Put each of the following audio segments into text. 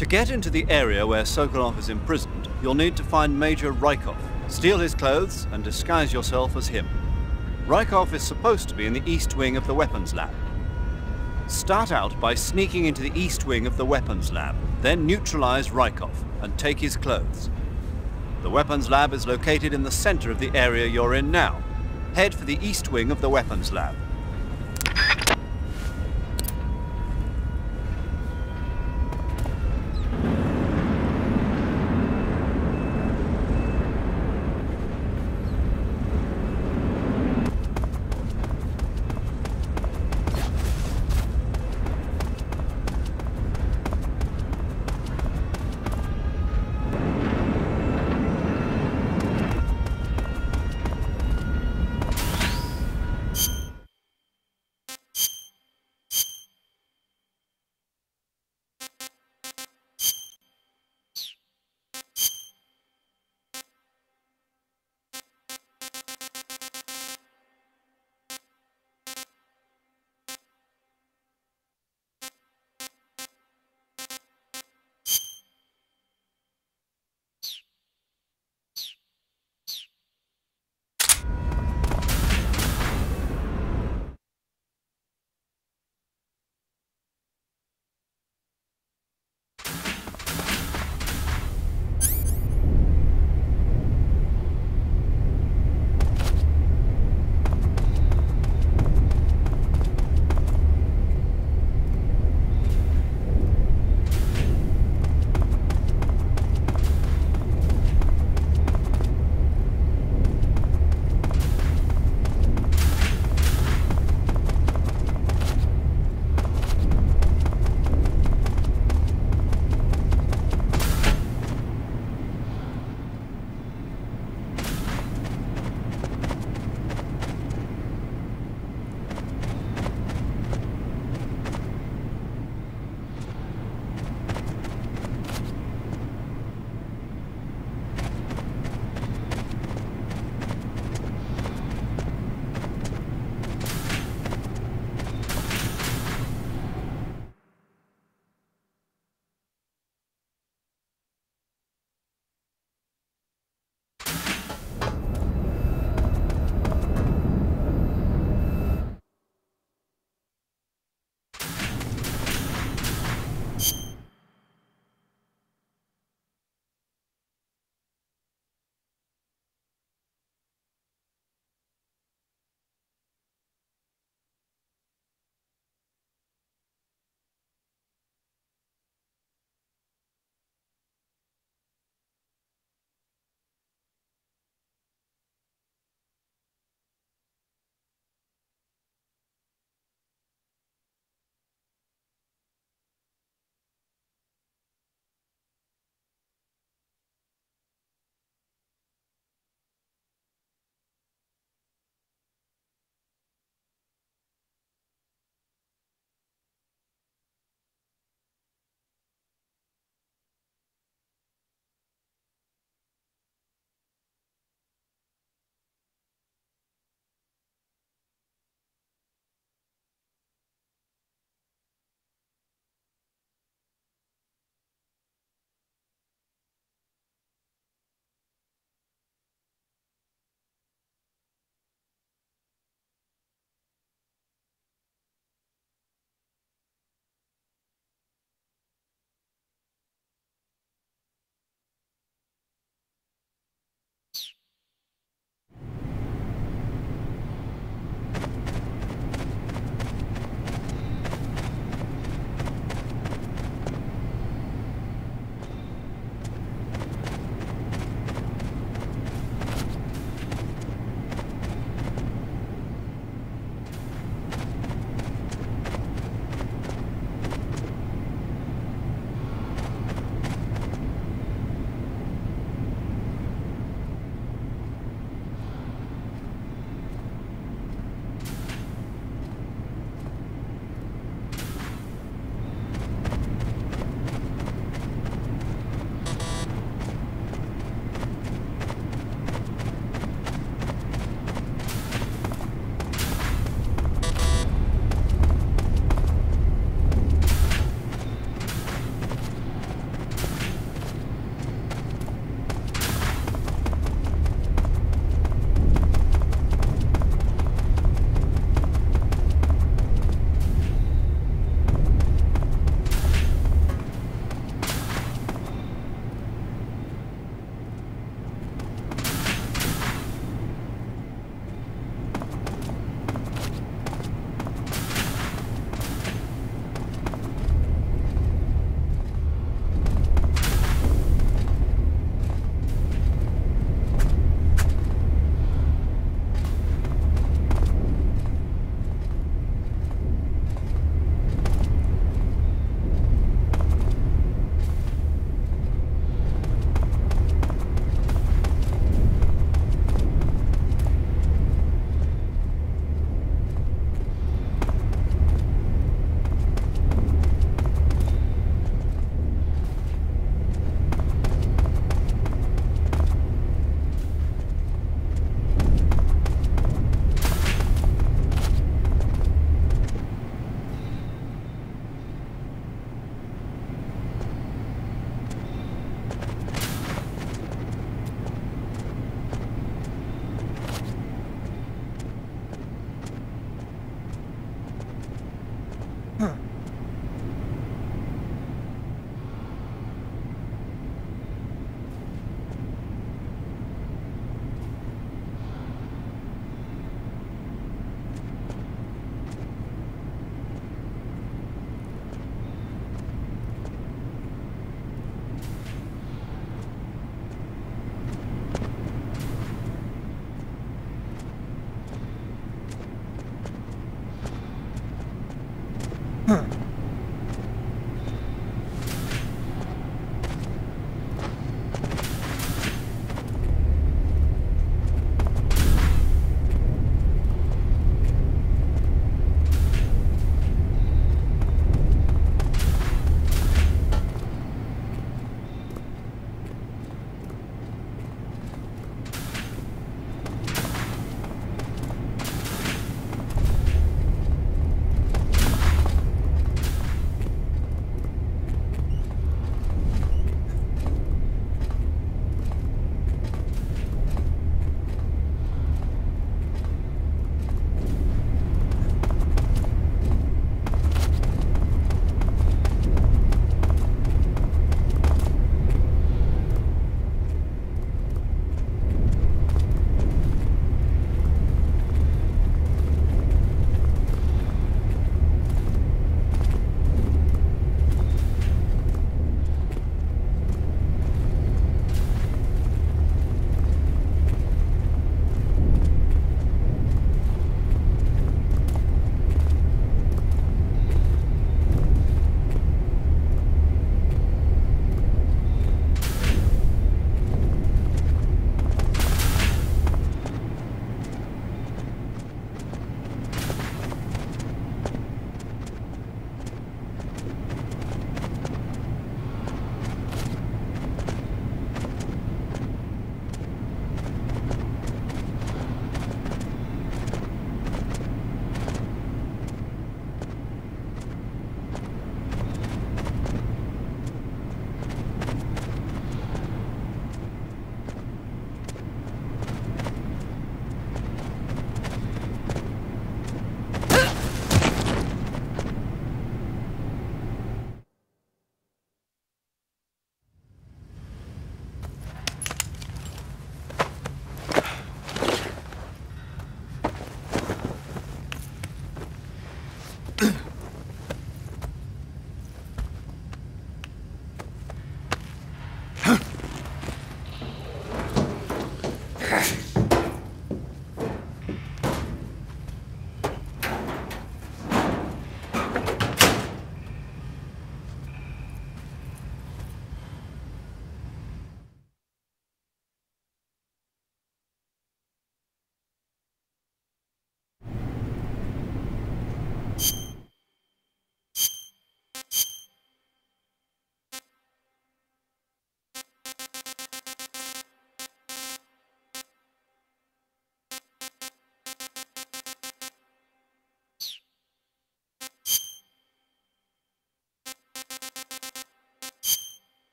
To get into the area where Sokolov is imprisoned, you'll need to find Major Rykov, steal his clothes, and disguise yourself as him. Rykov is supposed to be in the east wing of the weapons lab. Start out by sneaking into the east wing of the weapons lab, then neutralize Rykov and take his clothes. The weapons lab is located in the center of the area you're in now. Head for the east wing of the weapons lab.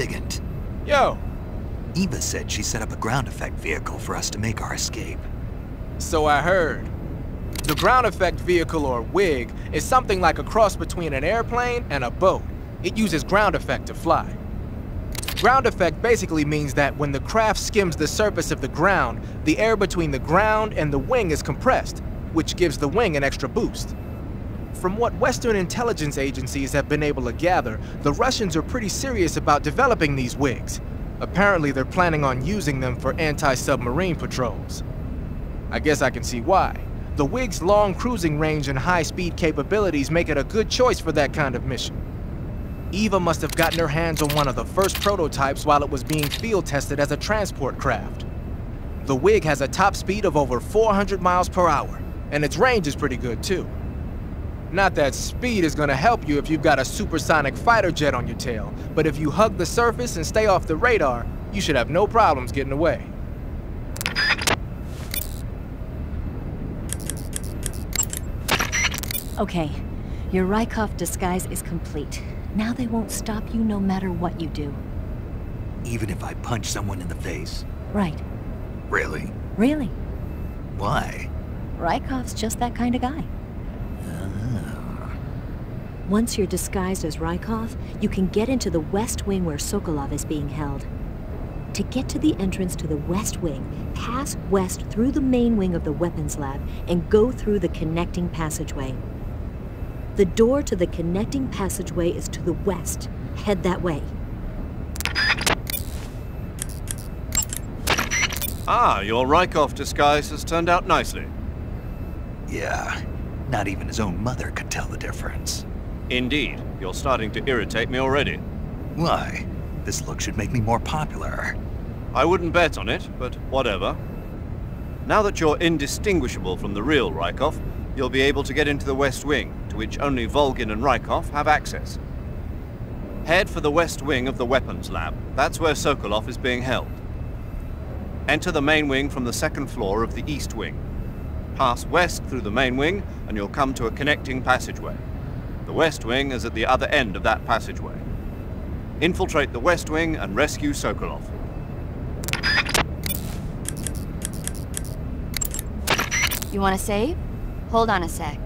SIGINT. Yo! Eva said she set up a ground effect vehicle for us to make our escape. So I heard. The ground effect vehicle, or WIG, is something like a cross between an airplane and a boat. It uses ground effect to fly. Ground effect basically means that when the craft skims the surface of the ground, the air between the ground and the wing is compressed, which gives the wing an extra boost. From what Western intelligence agencies have been able to gather, the Russians are pretty serious about developing these WIGs. Apparently, they're planning on using them for anti-submarine patrols. I guess I can see why. The WIG's long cruising range and high-speed capabilities make it a good choice for that kind of mission. Eva must have gotten her hands on one of the first prototypes while it was being field tested as a transport craft. The WIG has a top speed of over 400 miles per hour, and its range is pretty good too. Not that speed is gonna help you if you've got a supersonic fighter jet on your tail, but if you hug the surface and stay off the radar, you should have no problems getting away. Okay, your Rykov disguise is complete. Now they won't stop you no matter what you do. Even if I punch someone in the face? Right. Really? Really. Why? Rykov's just that kind of guy. Once you're disguised as Rykov, you can get into the West Wing where Sokolov is being held. To get to the entrance to the West Wing, pass west through the main wing of the weapons lab and go through the connecting passageway. The door to the connecting passageway is to the west. Head that way. Ah, your Rykov disguise has turned out nicely. Yeah, not even his own mother could tell the difference. Indeed, you're starting to irritate me already. Why? This look should make me more popular. I wouldn't bet on it, but whatever. Now that you're indistinguishable from the real Rykov, you'll be able to get into the West Wing, to which only Volgin and Rykov have access. Head for the West Wing of the weapons lab. That's where Sokolov is being held. Enter the main wing from the second floor of the East Wing. Pass west through the main wing, and you'll come to a connecting passageway. The West Wing is at the other end of that passageway. Infiltrate the West Wing and rescue Sokolov. You want to save? Hold on a sec.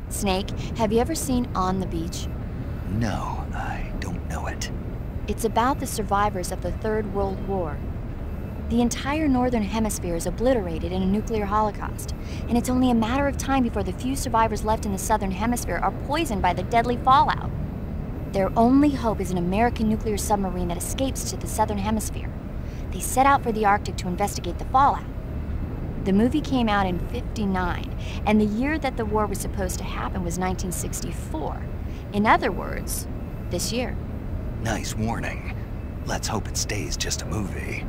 Snake, have you ever seen On the Beach? No, I don't know it. It's about the survivors of the Third World War. The entire northern hemisphere is obliterated in a nuclear holocaust, and it's only a matter of time before the few survivors left in the southern hemisphere are poisoned by the deadly fallout. Their only hope is an American nuclear submarine that escapes to the southern hemisphere. They set out for the Arctic to investigate the fallout. The movie came out in '59, and the year that the war was supposed to happen was 1964. In other words, this year. Nice warning. Let's hope it stays just a movie.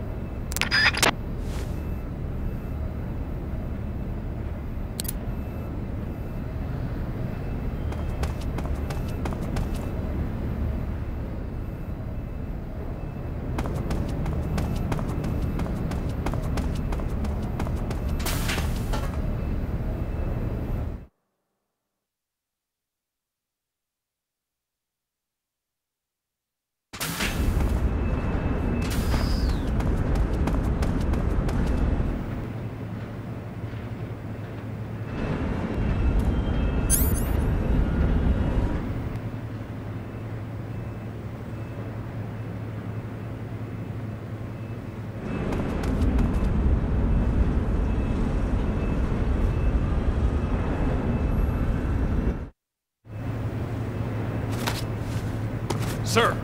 Sir!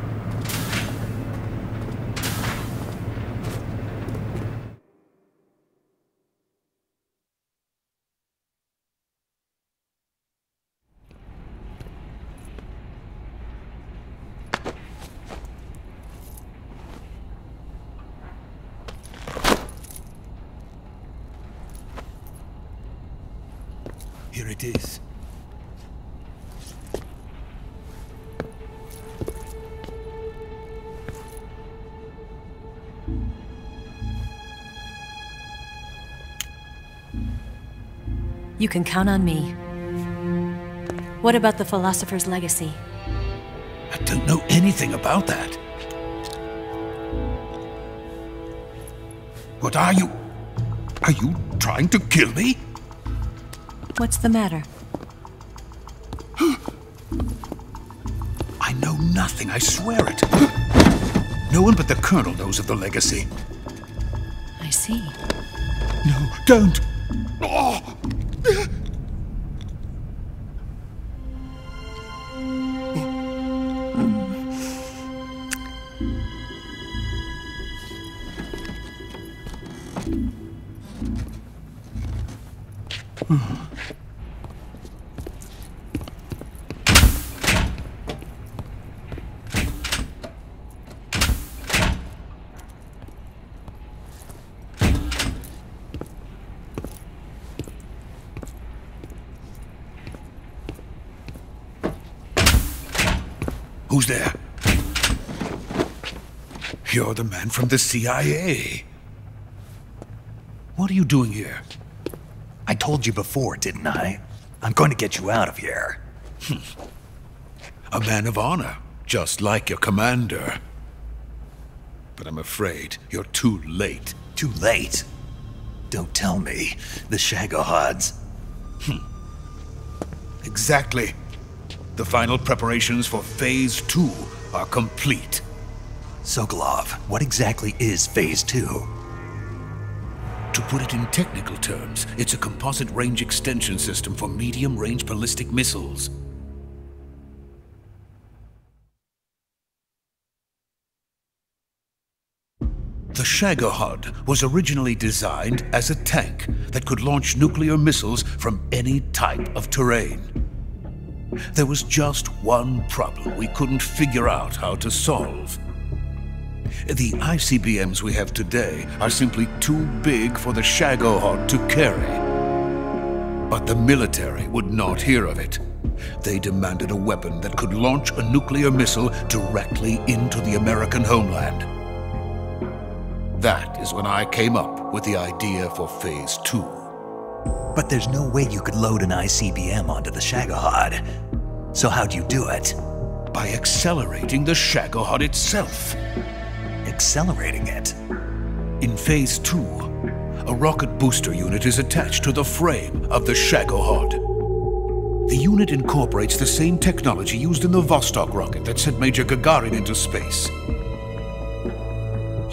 Here it is. You can count on me. What about the philosopher's legacy? I don't know anything about that. What are you? Are you trying to kill me? What's the matter? I know nothing, I swear it. No one but the Colonel knows of the legacy. I see. No, don't! Oh. Who's there? You're the man from the CIA. What are you doing here? I told you before, didn't I? I'm going to get you out of here. A man of honor, just like your commander. But I'm afraid you're too late. Too late? Don't tell me. The Shagohods. Exactly. The final preparations for Phase 2 are complete. Sokolov, what exactly is Phase 2? To put it in technical terms, it's a composite range extension system for medium-range ballistic missiles. The Shagohod was originally designed as a tank that could launch nuclear missiles from any type of terrain. There was just one problem we couldn't figure out how to solve. The ICBMs we have today are simply too big for the Shagohod to carry. But the military would not hear of it. They demanded a weapon that could launch a nuclear missile directly into the American homeland. That is when I came up with the idea for Phase 2. But there's no way you could load an ICBM onto the Shagohod. So how'd you do it? By accelerating the Shagohod itself. Accelerating it? In Phase 2, a rocket booster unit is attached to the frame of the Shagohod. The unit incorporates the same technology used in the Vostok rocket that sent Major Gagarin into space.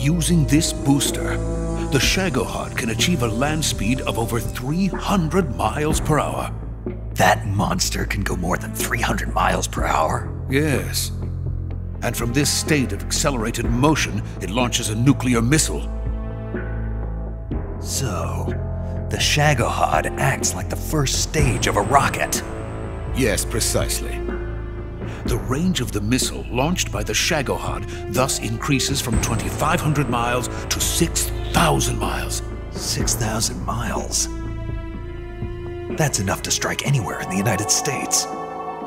Using this booster, the Shagohod can achieve a land speed of over 300 miles per hour. That monster can go more than 300 miles per hour? Yes. And from this state of accelerated motion, it launches a nuclear missile. So, the Shagohod acts like the first stage of a rocket. Yes, precisely. The range of the missile launched by the Shagohod thus increases from 2,500 miles to 6,000 miles. 6,000 miles? That's enough to strike anywhere in the United States.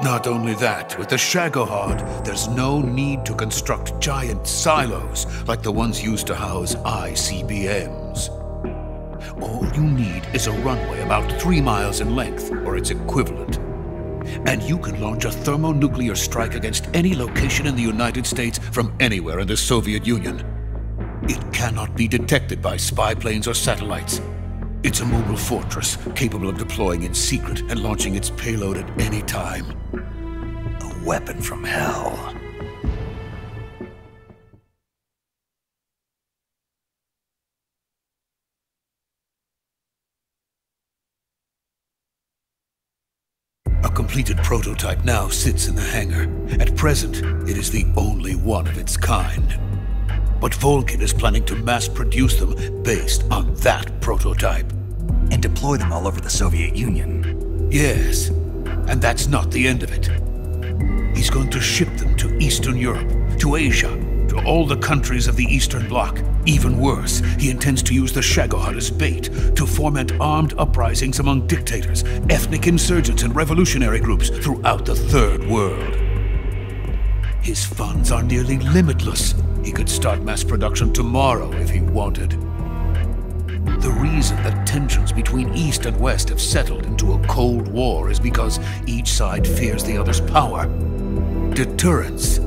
Not only that, with the Shagohod, there's no need to construct giant silos like the ones used to house ICBMs. All you need is a runway about 3 miles in length, or its equivalent. And you can launch a thermonuclear strike against any location in the United States from anywhere in the Soviet Union. It cannot be detected by spy planes or satellites. It's a mobile fortress, capable of deploying in secret and launching its payload at any time. A weapon from hell. A completed prototype now sits in the hangar. At present, it is the only one of its kind. But Volgin is planning to mass produce them based on that prototype. And deploy them all over the Soviet Union. Yes, and that's not the end of it. He's going to ship them to Eastern Europe, to Asia, to all the countries of the Eastern Bloc. Even worse, he intends to use the Shagohod as bait to foment armed uprisings among dictators, ethnic insurgents, and revolutionary groups throughout the Third World. His funds are nearly limitless. He could start mass production tomorrow if he wanted. The reason that tensions between East and West have settled into a Cold War is because each side fears the other's power. Deterrence.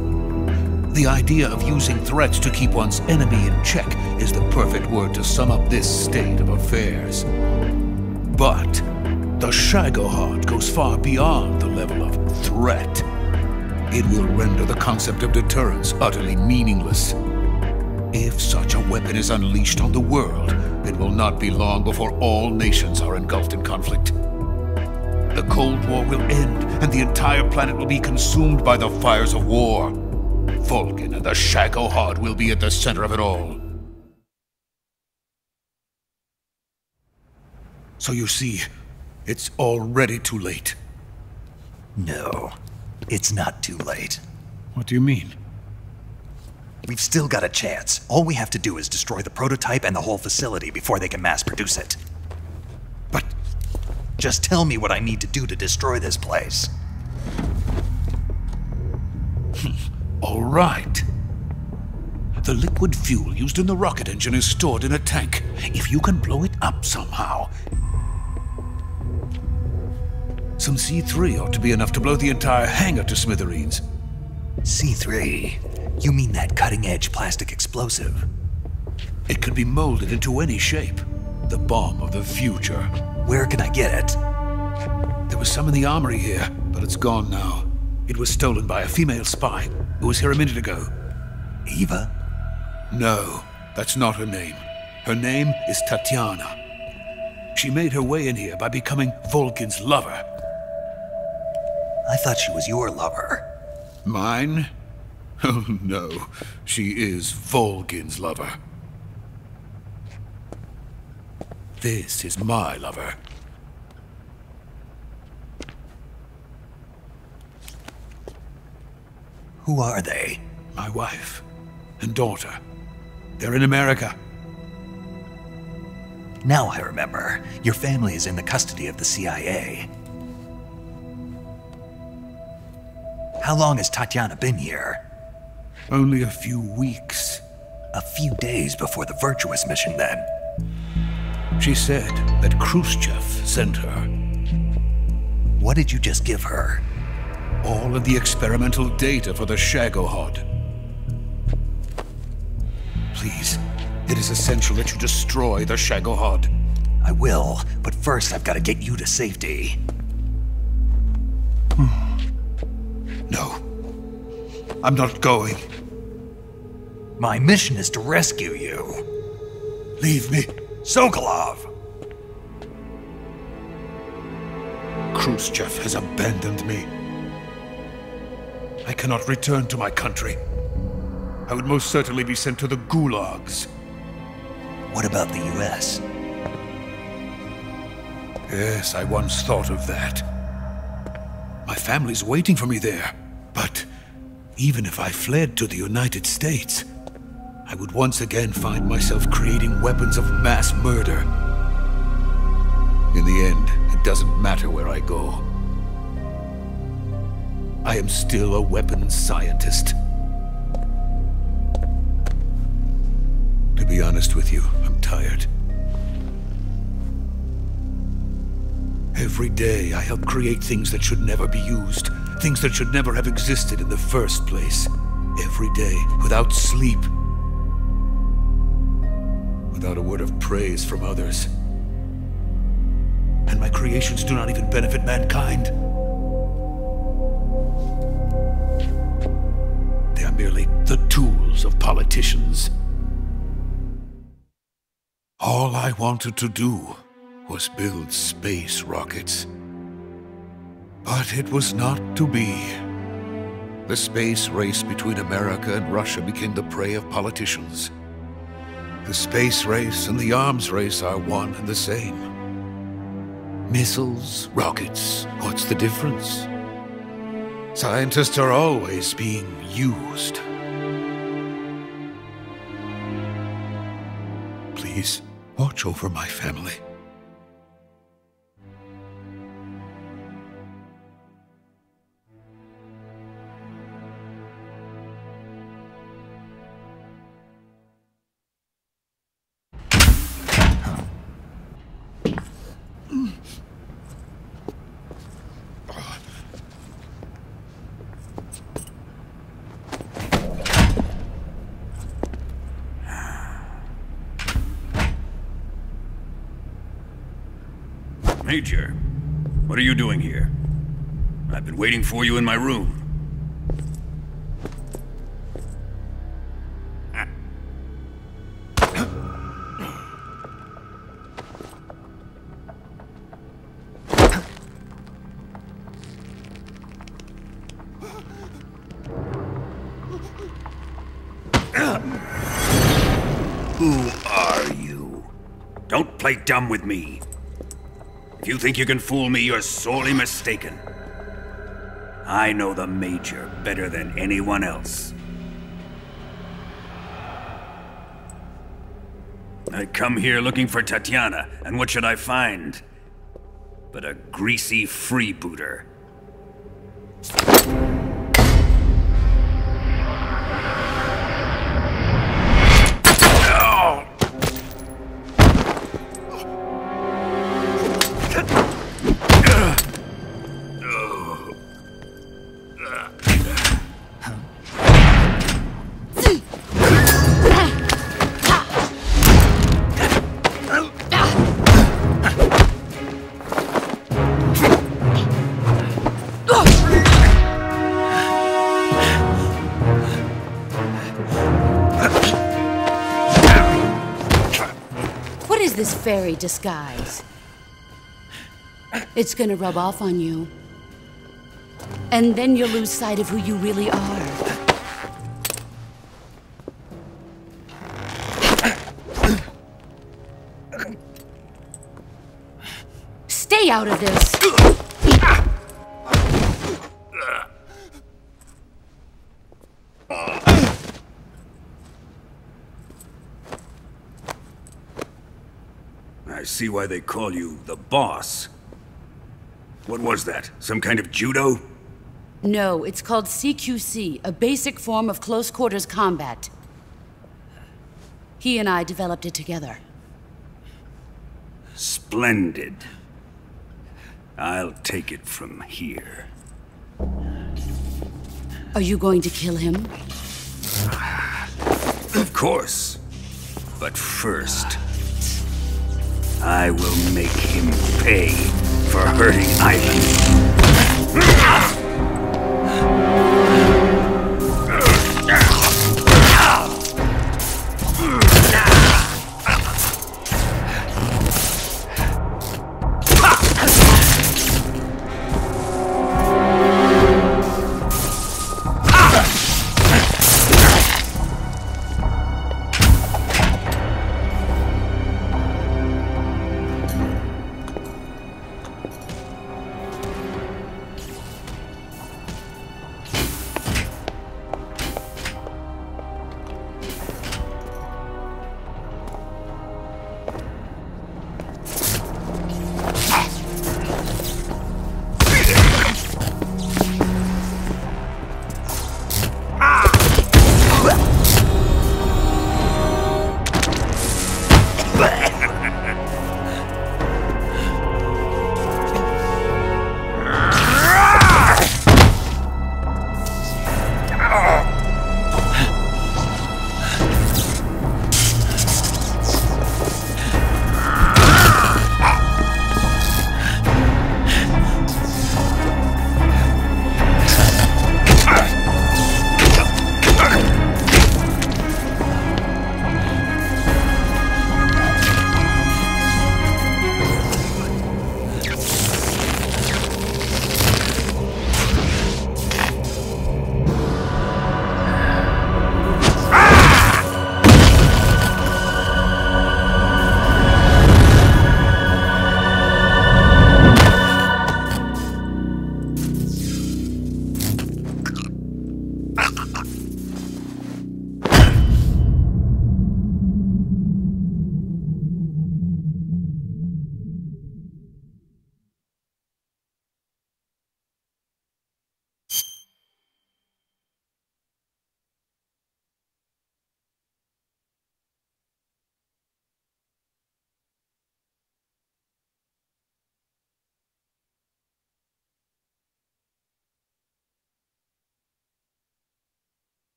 The idea of using threats to keep one's enemy in check is the perfect word to sum up this state of affairs. But the Shagohod goes far beyond the level of threat. It will render the concept of deterrence utterly meaningless. If such a weapon is unleashed on the world, it will not be long before all nations are engulfed in conflict. The Cold War will end, and the entire planet will be consumed by the fires of war. Volgin and the Shagohod will be at the center of it all. So you see, it's already too late. No, it's not too late. What do you mean? We've still got a chance. All we have to do is destroy the prototype and the whole facility before they can mass produce it. But just tell me what I need to do to destroy this place. All right. The liquid fuel used in the rocket engine is stored in a tank. If you can blow it up somehow. Some C3 ought to be enough to blow the entire hangar to smithereens. C3? You mean that cutting-edge plastic explosive? It could be molded into any shape. The bomb of the future. Where can I get it? There was some in the armory here, but it's gone now. It was stolen by a female spy who was here a minute ago. Eva? No, that's not her name. Her name is Tatiana. She made her way in here by becoming Volgin's lover. I thought she was your lover. Mine? Oh no, she is Volgin's lover. This is my lover. Who are they? My wife and daughter. They're in America. Now I remember. Your family is in the custody of the CIA. How long has Tatiana been here? Only a few weeks. A few days before the Virtuous mission, then. She said that Khrushchev sent her. What did you just give her? All of the experimental data for the Shagohod. Please, it is essential that you destroy the Shagohod. I will, but first I've got to get you to safety. No, I'm not going. My mission is to rescue you. Leave me. Sokolov! Khrushchev has abandoned me. I cannot return to my country. I would most certainly be sent to the gulags. What about the US? Yes, I once thought of that. My family's waiting for me there. But even if I fled to the United States, I would once again find myself creating weapons of mass murder. In the end, it doesn't matter where I go. I am still a weapons scientist. To be honest with you, I'm tired. Every day I help create things that should never be used, things that should never have existed in the first place. Every day, without sleep, without a word of praise from others. And my creations do not even benefit mankind. They are merely the tools of politicians. All I wanted to do was build space rockets. But it was not to be. The space race between America and Russia became the prey of politicians. The space race and the arms race are one and the same. Missiles, rockets, what's the difference? Scientists are always being used. Please, watch over my family. Major, what are you doing here? I've been waiting for you in my room. Who are you? Don't play dumb with me. If you think you can fool me, you're sorely mistaken. I know the Major better than anyone else. I come here looking for Tatiana, and what should I find? But a greasy freebooter. This fairy disguise. It's gonna rub off on you. And then you'll lose sight of who you really are. Stay out of this! I see why they call you the boss. What was that? Some kind of judo? No, it's called CQC, a basic form of close quarters combat. He and I developed it together. Splendid. I'll take it from here. Are you going to kill him? Of course. But first, I will make him pay for hurting Ivan.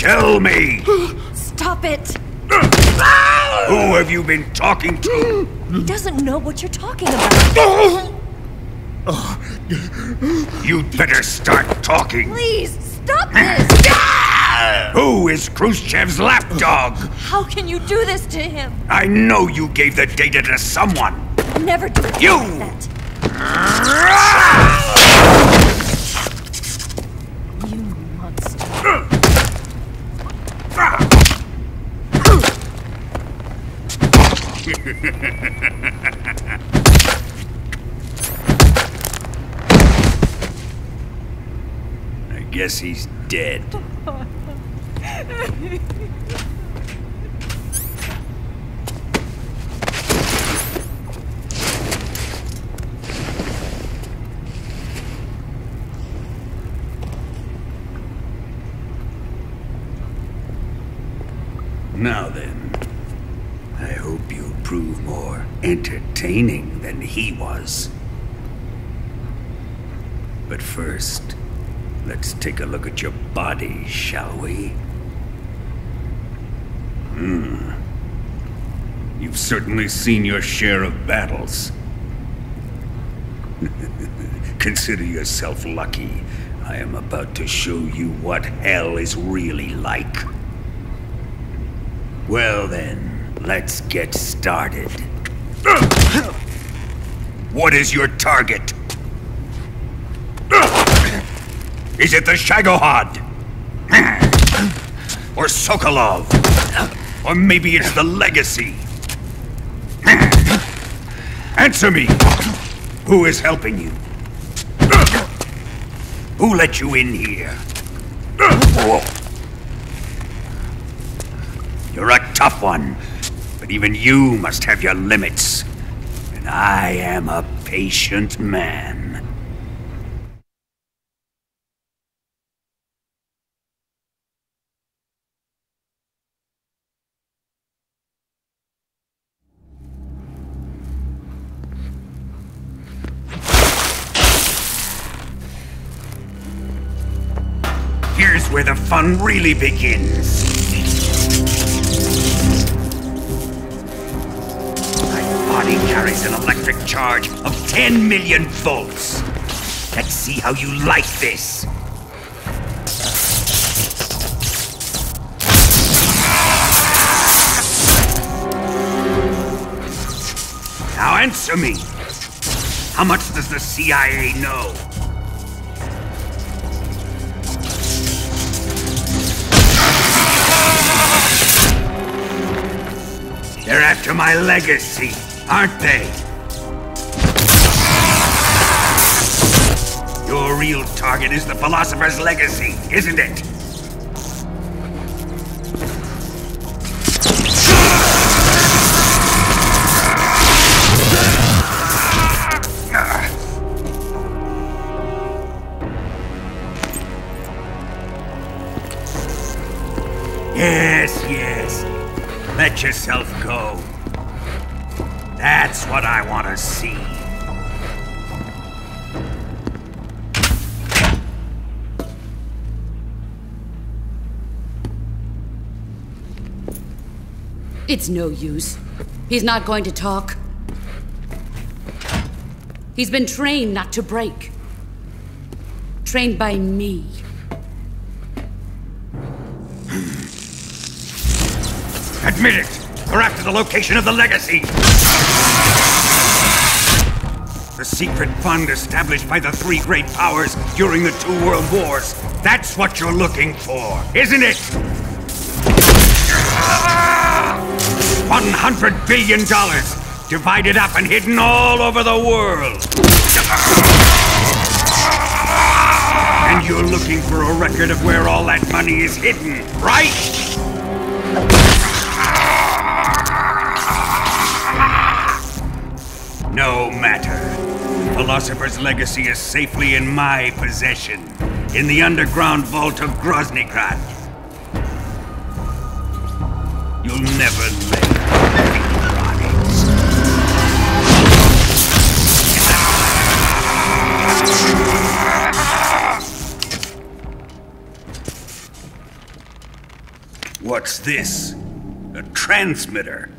Tell me! Stop it! Who have you been talking to? He doesn't know what you're talking about. You'd better start talking. Please, stop this! Who is Khrushchev's lapdog? How can you do this to him? I know you gave the data to someone. Never do it You! like that. You monster. I guess he's dead. Now then, I hope you prove more entertaining than he was. But first, let's take a look at your body, shall we? You've certainly seen your share of battles. Consider yourself lucky. I am about to show you what hell is really like. Well then, let's get started. What is your target? Is it the Shagohod? Or Sokolov? Or maybe it's the Legacy? Answer me! Who is helping you? Who let you in here? You're a tough one, but even you must have your limits. And I am a patient man. Here's where the fun really begins. My body carries an electric charge of 10 million volts. Let's see how you like this. Now answer me. How much does the CIA know? They're after my legacy, aren't they? Your real target is the Philosopher's Legacy, isn't it? Yes. Let yourself go. That's what I want to see. It's no use. He's not going to talk. He's been trained not to break. Trained by me. Admit it! We're after the location of the Legacy! The secret fund established by the three great powers during the 2 world wars. That's what you're looking for, isn't it? $100 billion, divided up and hidden all over the world. And you're looking for a record of where all that money is hidden, right? No matter. The Philosopher's Legacy is safely in my possession, in the underground vault of Groznygrad. You'll never live on it. What's this? A transmitter?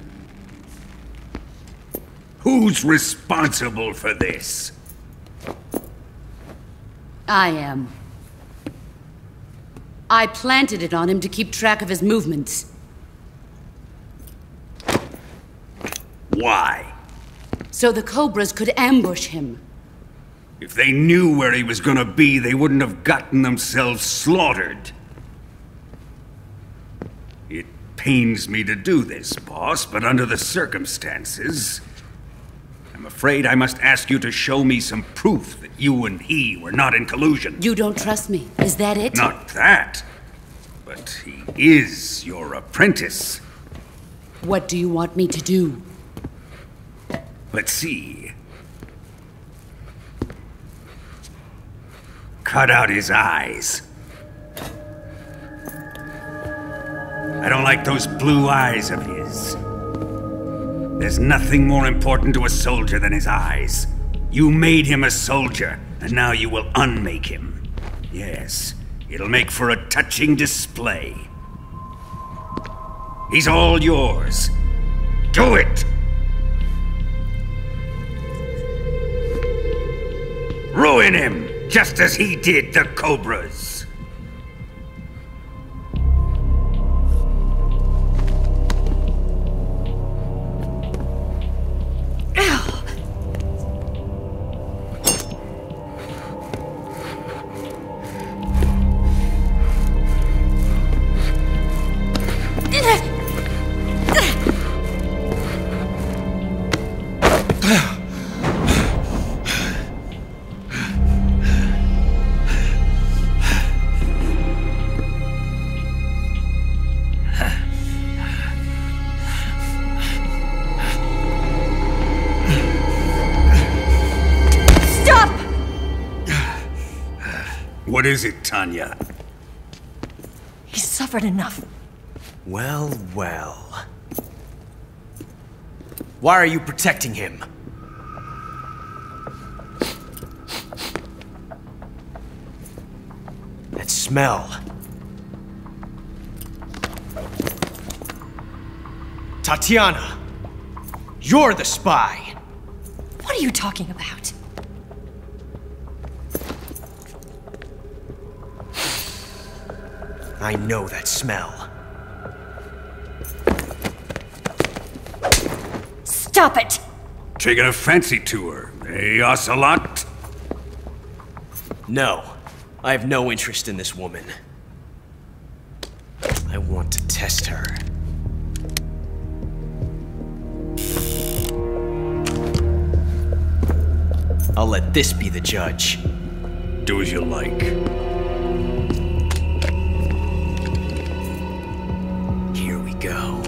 Who's responsible for this? I am. I planted it on him to keep track of his movements. Why? So the Cobras could ambush him. If they knew where he was gonna be, they wouldn't have gotten themselves slaughtered. It pains me to do this, boss, but under the circumstances, I'm afraid I must ask you to show me some proof that you and he were not in collusion. You don't trust me, is that it? Not that, but he is your apprentice. What do you want me to do? Let's see. Cut out his eyes. I don't like those blue eyes of his. There's nothing more important to a soldier than his eyes. You made him a soldier, and now you will unmake him. Yes, it'll make for a touching display. He's all yours. Do it! Ruin him, just as he did the Cobras. What is it, Tanya? He's suffered enough. Well, well. Why are you protecting him? That smell. Tatiana! You're the spy! What are you talking about? I know that smell. Stop it! Taking a fancy to her, eh, Ocelot? No, I have no interest in this woman. I want to test her. I'll let this be the judge. Do as you like. Here we go.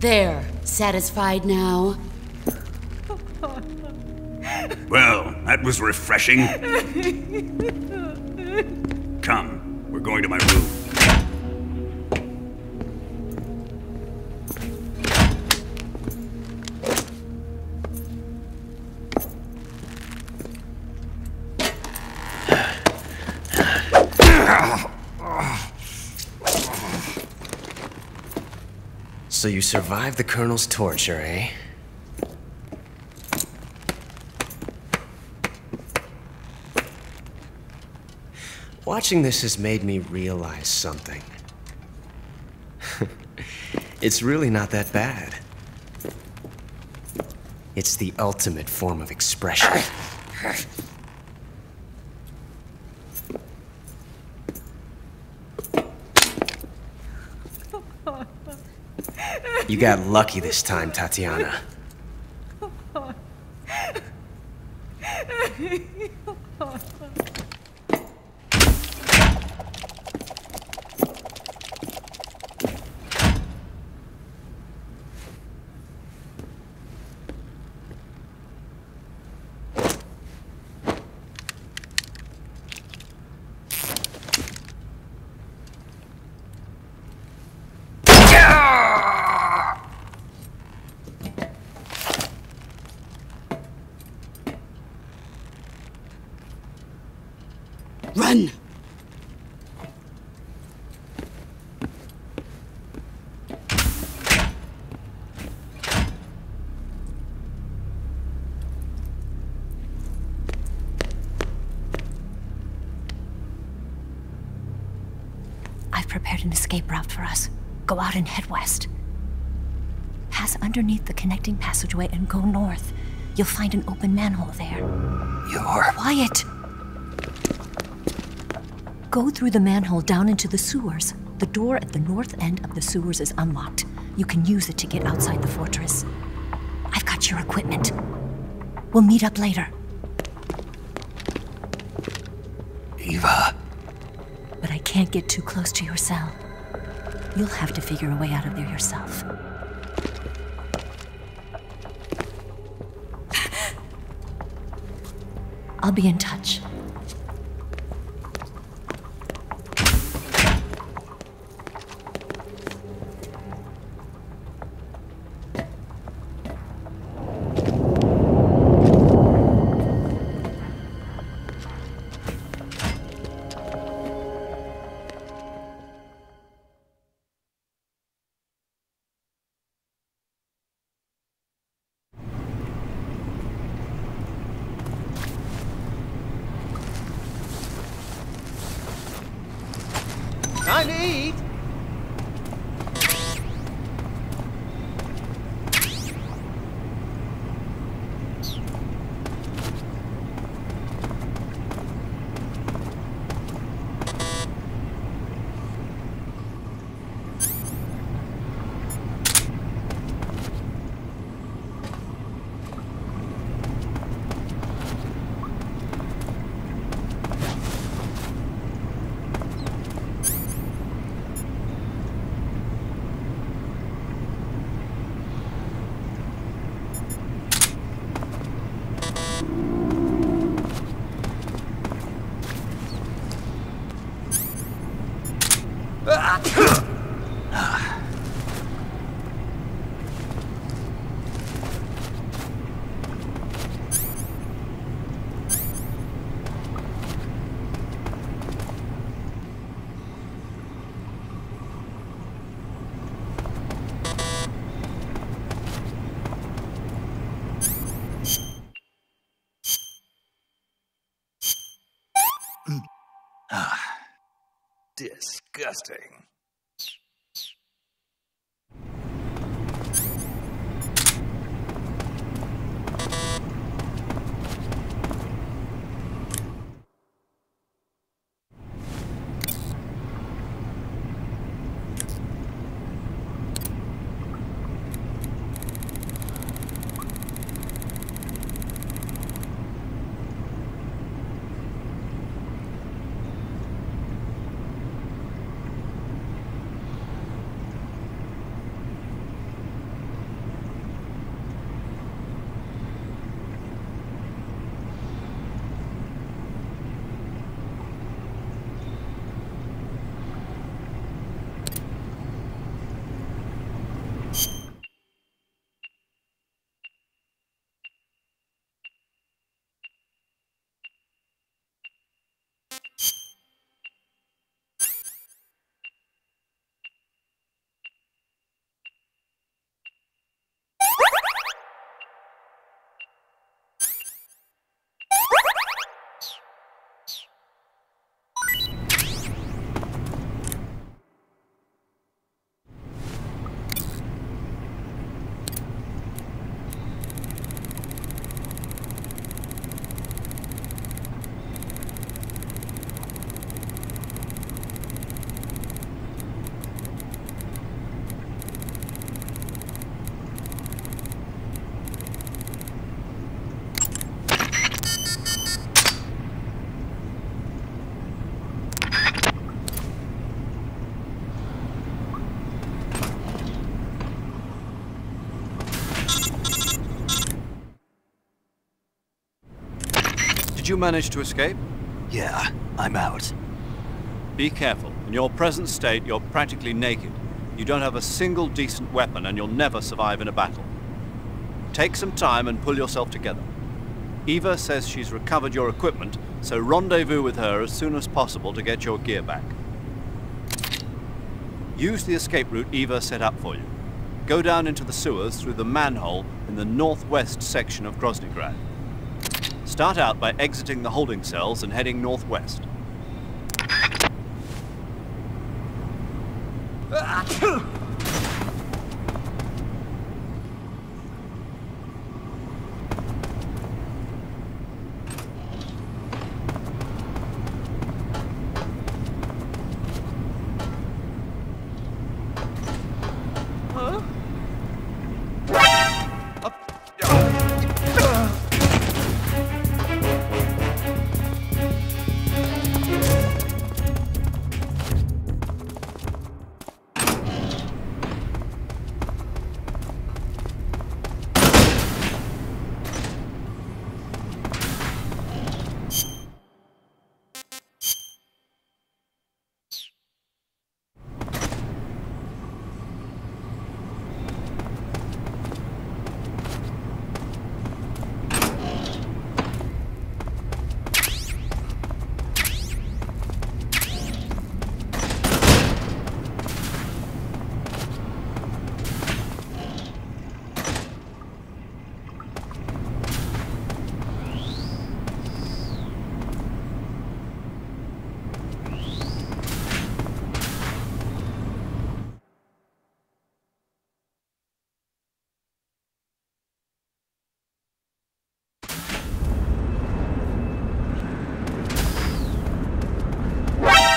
There, satisfied now? Well, that was refreshing. Come, we're going to my room. So you survived the Colonel's torture, eh? Watching this has made me realize something. It's really not that bad. It's the ultimate form of expression. You got lucky this time, Tatiana. Run! I've prepared an escape route for us. Go out and head west. Pass underneath the connecting passageway and go north. You'll find an open manhole there. You're... Quiet! Go through the manhole down into the sewers. The door at the north end of the sewers is unlocked. You can use it to get outside the fortress. I've got your equipment. We'll meet up later. Eva. But I can't get too close to your cell. You'll have to figure a way out of there yourself. I'll be in touch. Time to eat! Disgusting. Did you manage to escape? Yeah, I'm out. Be careful. In your present state, you're practically naked. You don't have a single decent weapon, and you'll never survive in a battle. Take some time and pull yourself together. Eva says she's recovered your equipment, So rendezvous with her as soon as possible to get your gear back. Use the escape route Eva set up for you. Go down into the sewers through the manhole in the northwest section of Groznygrad. Start out by exiting the holding cells and heading northwest.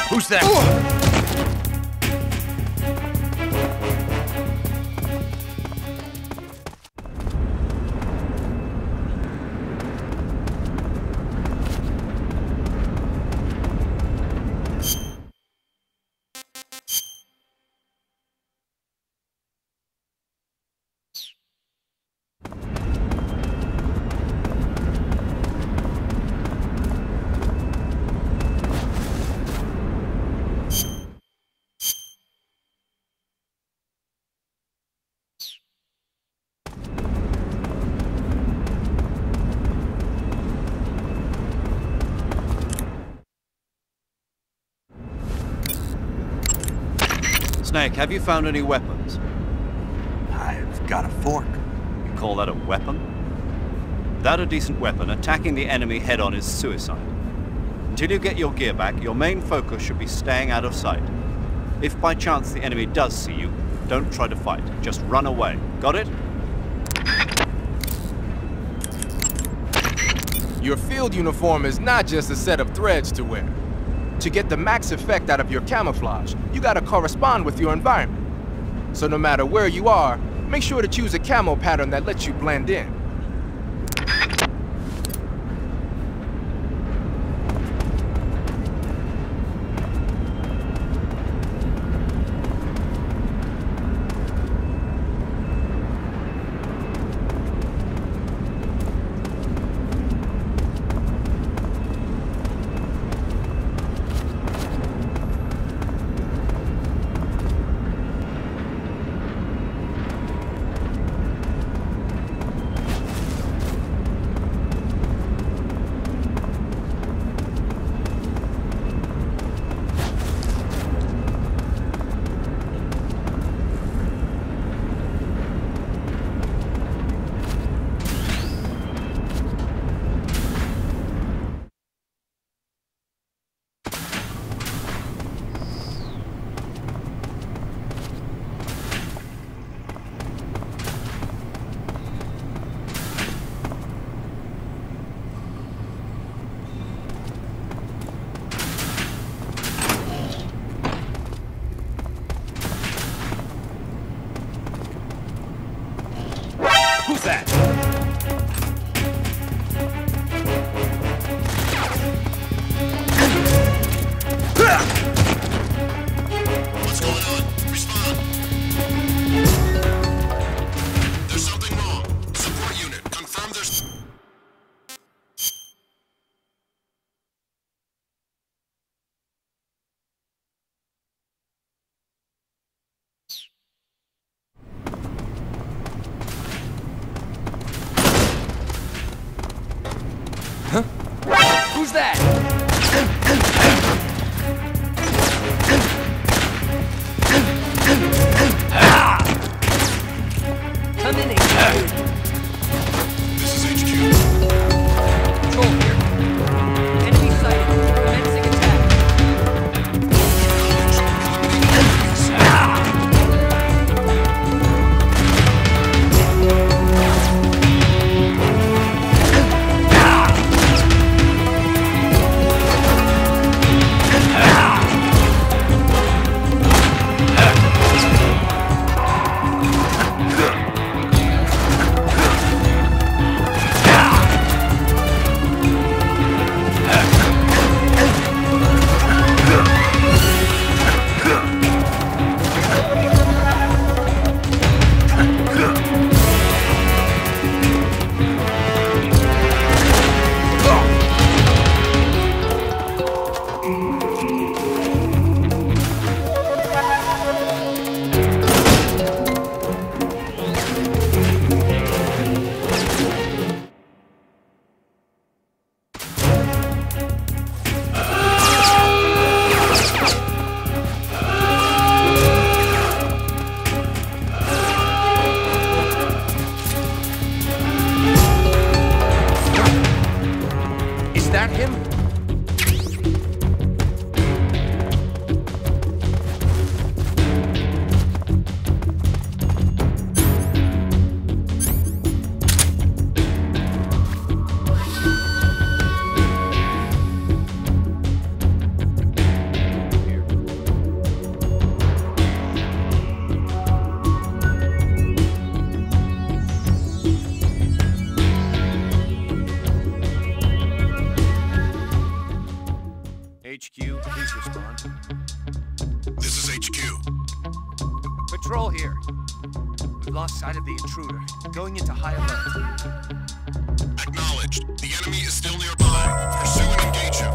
Who's that? Snake, have you found any weapons? I've got a fork. You call that a weapon? Without a decent weapon, attacking the enemy head-on is suicide. Until you get your gear back, your main focus should be staying out of sight. If by chance the enemy does see you, don't try to fight. Just run away. Got it? Your field uniform is not just a set of threads to wear. To get the max effect out of your camouflage, you gotta correspond with your environment. So no matter where you are, make sure to choose a camo pattern that lets you blend in. Who's that? What's going on? Respond. There's something wrong. Support unit, confirm there's... was that? Come in here. This is HQ. Control here. Enemy sighted. Commencing attack. HQ, please respond. This is HQ. Patrol here. We've lost sight of the intruder. Going into high alert. Acknowledged. The enemy is still nearby. Pursue and engage him.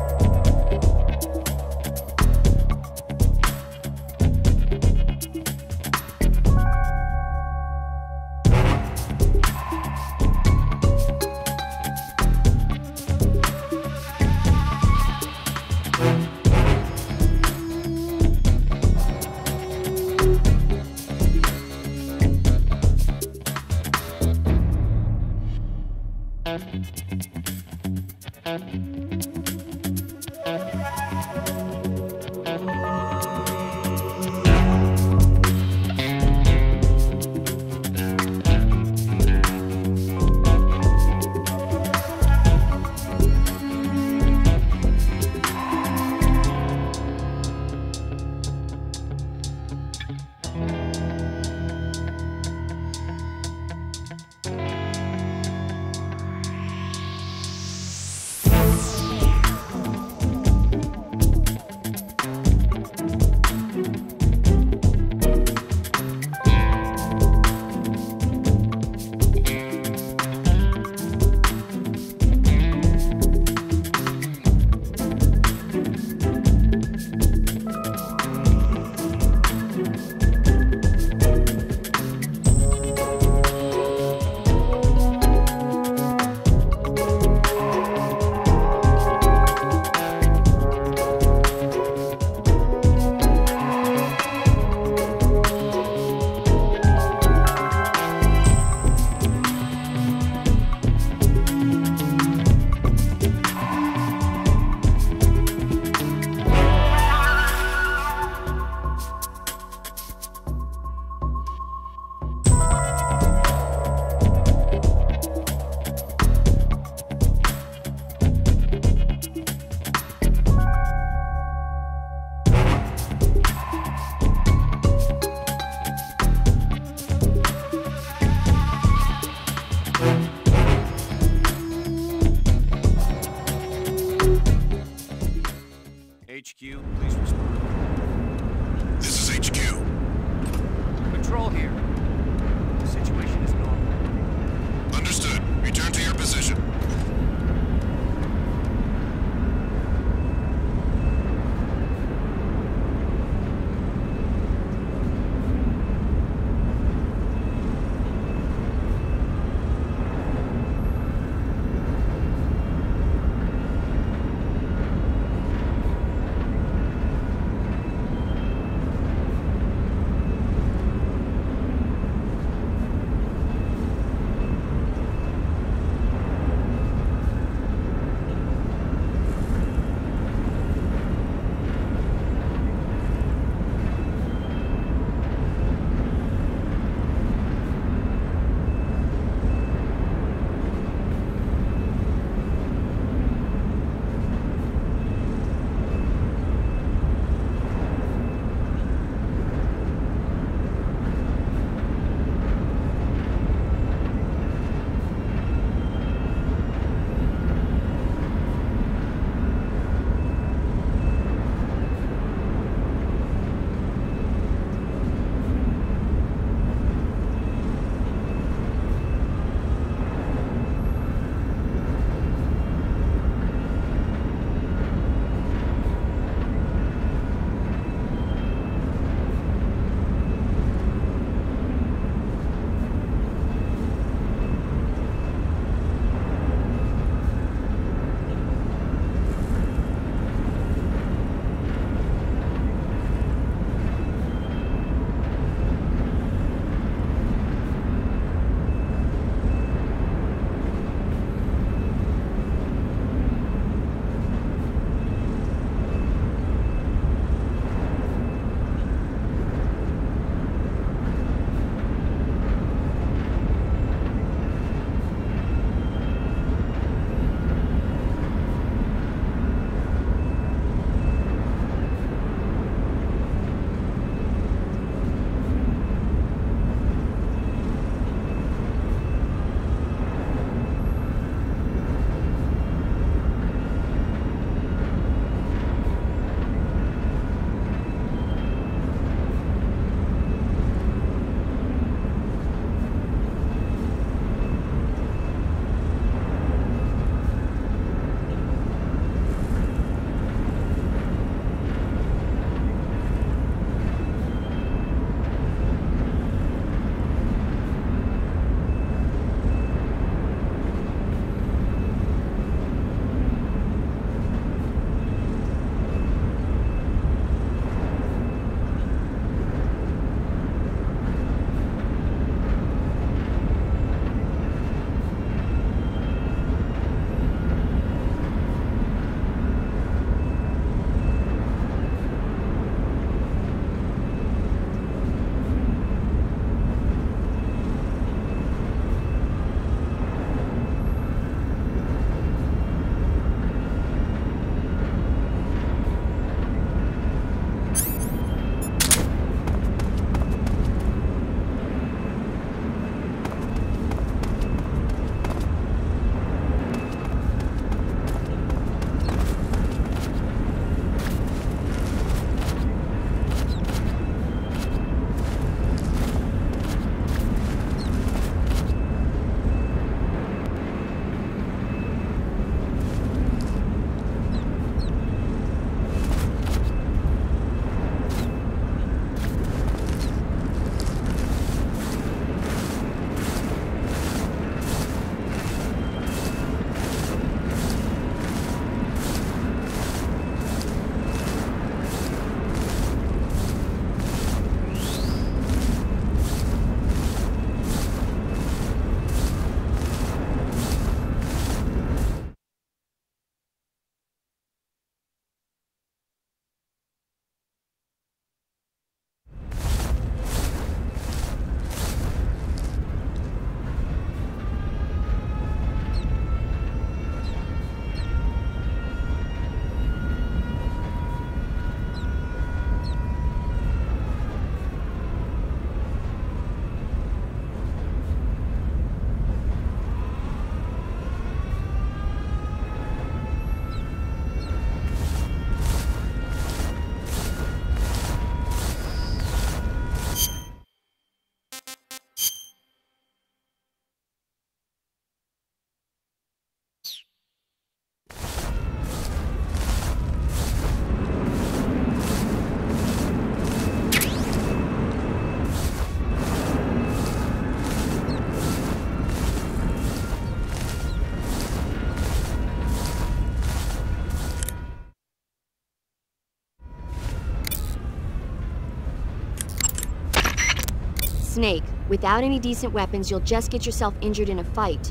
Snake, without any decent weapons, you'll just get yourself injured in a fight.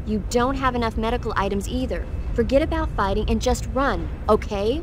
You don't have enough medical items either. Forget about fighting and just run, okay?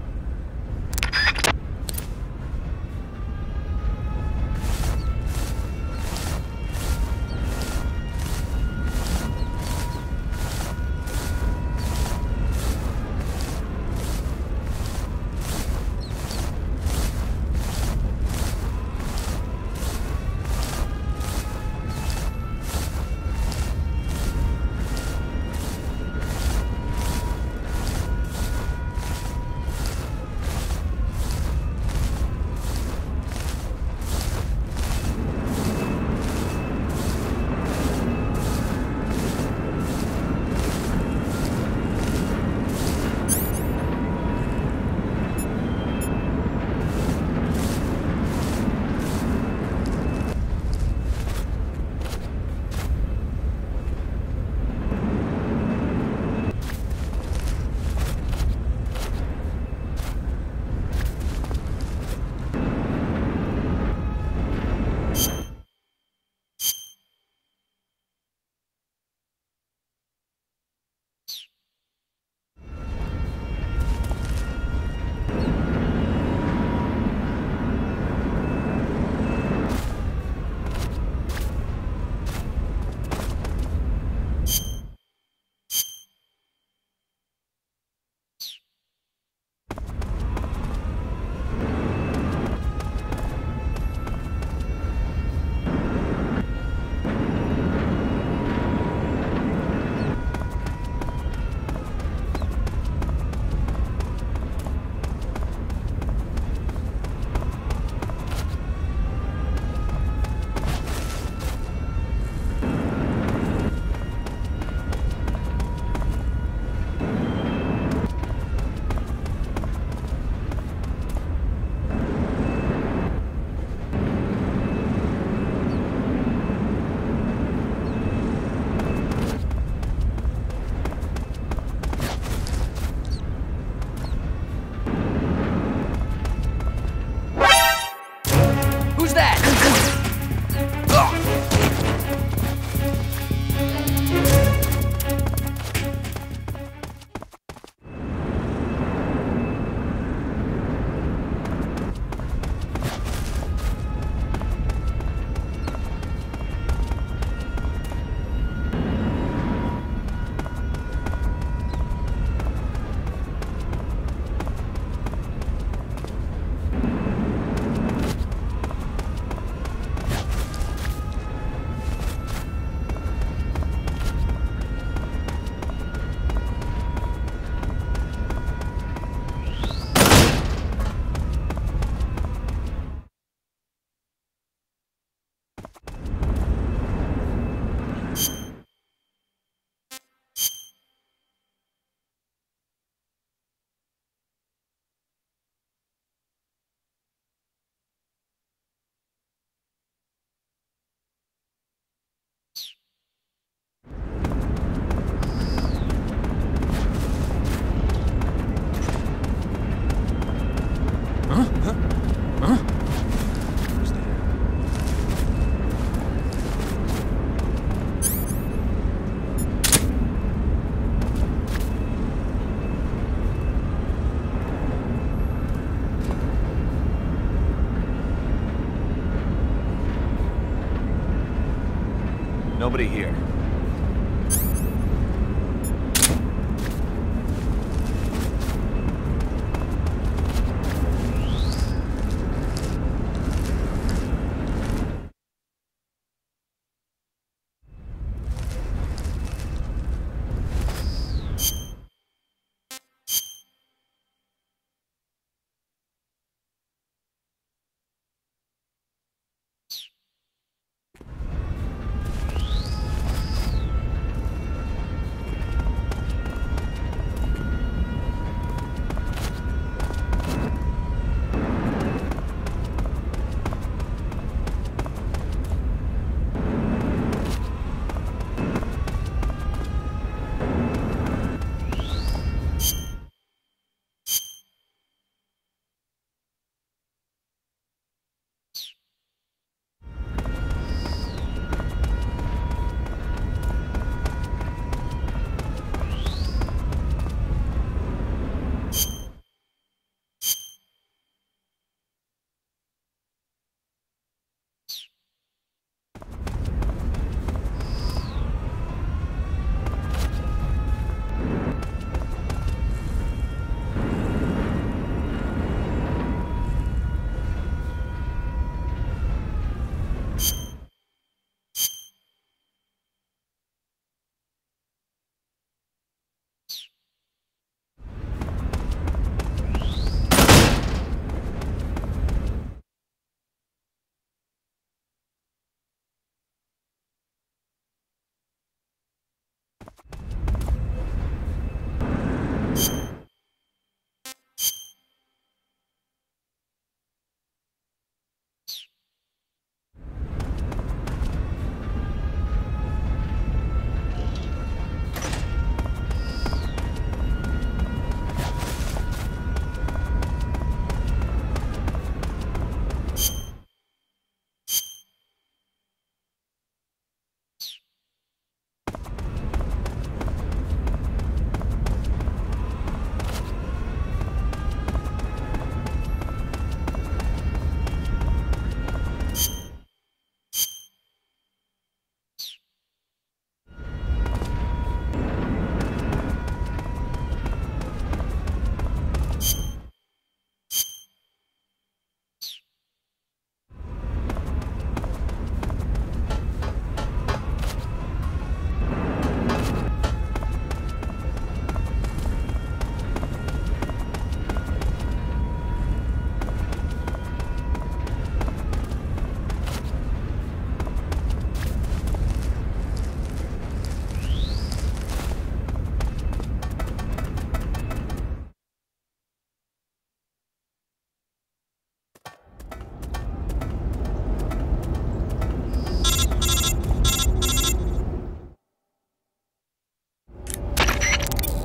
Nobody here.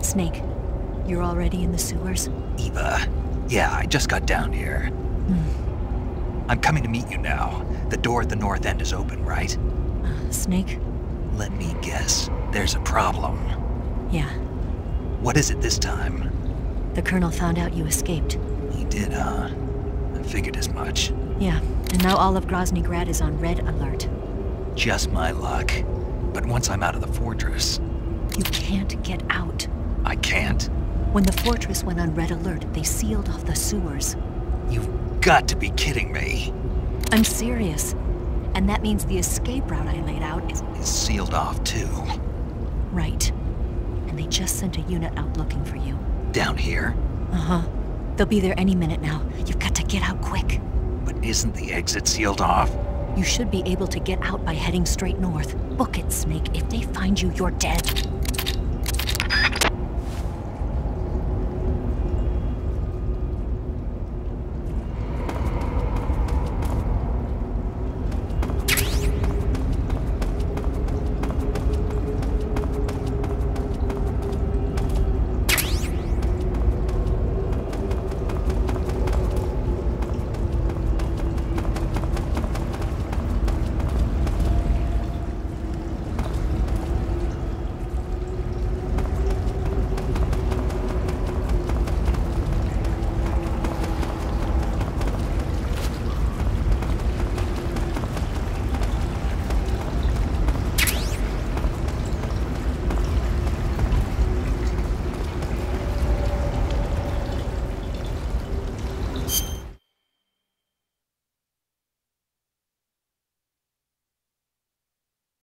Snake, you're already in the sewers? Eva, yeah, I just got down here. I'm coming to meet you now. The door at the north end is open, right? Snake? Let me guess. There's a problem. Yeah. What is it this time? The Colonel found out you escaped. He did, huh? I figured as much. Yeah, and now all of Grozny Grad is on red alert. Just my luck. But once I'm out of the fortress... You can't get out. I can't? When the fortress went on red alert, they sealed off the sewers. You've got to be kidding me. I'm serious. And that means the escape route I laid out is sealed off, too. Right. And they just sent a unit out looking for you. Down here? Uh-huh. They'll be there any minute now. You've got to get out quick. But isn't the exit sealed off? You should be able to get out by heading straight north. Book it, Snake. If they find you, you're dead.